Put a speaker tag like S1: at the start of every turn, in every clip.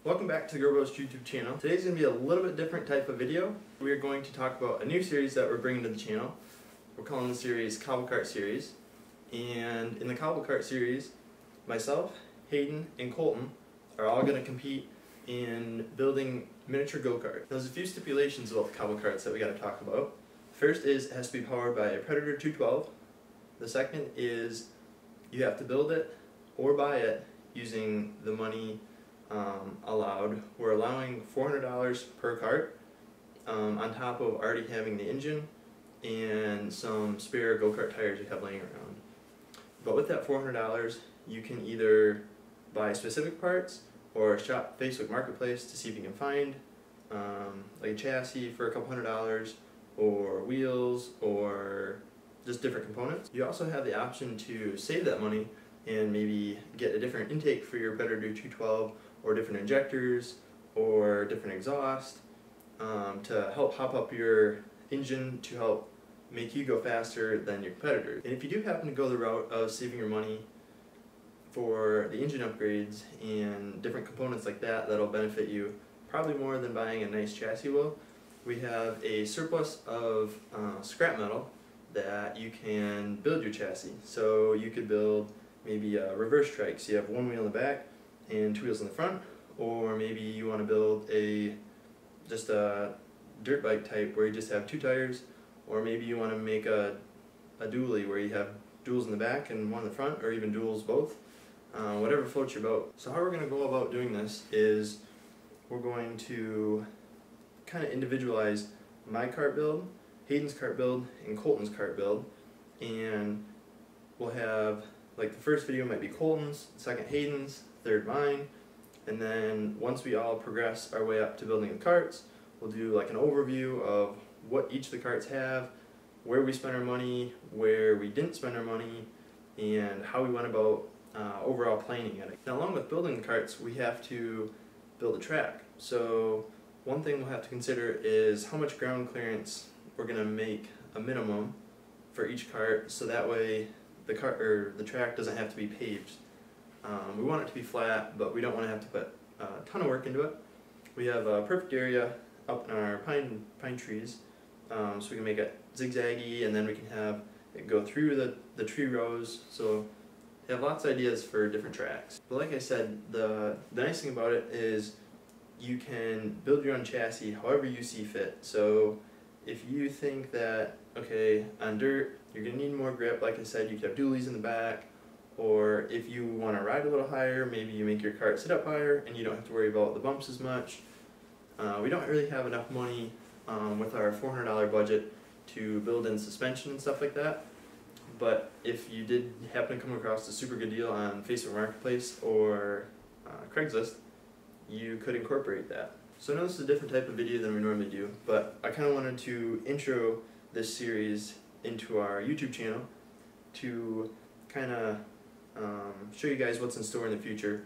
S1: Welcome back to the GoBros YouTube channel. Today's going to be a little bit different type of video. We are going to talk about a new series that we're bringing to the channel. We're calling the series Cobble Cart Series. And in the Cobble Cart Series, myself, Hayden, and Colton are all going to compete in building miniature go-karts. There's a few stipulations about the Cobble Carts that we got to talk about. First is it has to be powered by a Predator 212. The second is you have to build it or buy it using the money allowed. We're allowing $400 per cart on top of already having the engine and some spare go-kart tires you have laying around. But with that $400 you can either buy specific parts or shop Facebook Marketplace to see if you can find like a chassis for a couple $100 or wheels or just different components. You also have the option to save that money and maybe get a different intake for your Predator 212 or different injectors or different exhaust to help hop up your engine to help make you go faster than your competitors. And if you do happen to go the route of saving your money for the engine upgrades and different components like that that'll benefit you probably more than buying a nice chassis will, we have a surplus of scrap metal that you can build your chassis. So you could build maybe a reverse trike, so you have one wheel in the back and two wheels in the front, or maybe you want to build just a dirt bike type where you just have two tires, or maybe you want to make a dually where you have duals in the back and one in the front, or even duals both, whatever floats your boat. So how we're going to go about doing this is we're going to kind of individualize my cart build, Hayden's cart build, and Colton's cart build, and we'll have like the first video might be Colton's, second Hayden's, third mine, and then once we all progress our way up to building the carts, we'll do like an overview of what each of the carts have, where we spent our money, where we didn't spend our money, and how we went about overall planning it. Now, along with building the carts, we have to build a track. So one thing we'll have to consider is how much ground clearance we're going to make a minimum for each cart, so that way the track doesn't have to be paved. We want it to be flat, but we don't want to have to put a ton of work into it. We have a perfect area up in our pine trees, so we can make it zigzaggy, and then we can have it go through the tree rows. So we have lots of ideas for different tracks. But like I said, the nice thing about it is you can build your own chassis however you see fit. So if you think that, okay, on dirt you're going to need more grip, like I said, you could have dualies in the back, or if you want to ride a little higher, maybe you make your cart sit up higher and you don't have to worry about the bumps as much. We don't really have enough money with our $400 budget to build in suspension and stuff like that, but if you did happen to come across a super good deal on Facebook Marketplace or Craigslist, you could incorporate that. So I know this is a different type of video than we normally do, but I kind of wanted to intro this series into our YouTube channel to kind of show you guys what's in store in the future.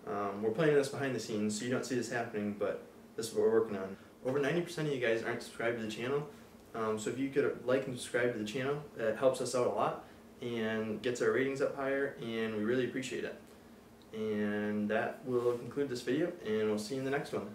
S1: We're planning this behind the scenes, so you don't see this happening, but this is what we're working on. Over 90% of you guys aren't subscribed to the channel, so if you could like and subscribe to the channel, it helps us out a lot and gets our ratings up higher, and we really appreciate it. And that will conclude this video, and we'll see you in the next one.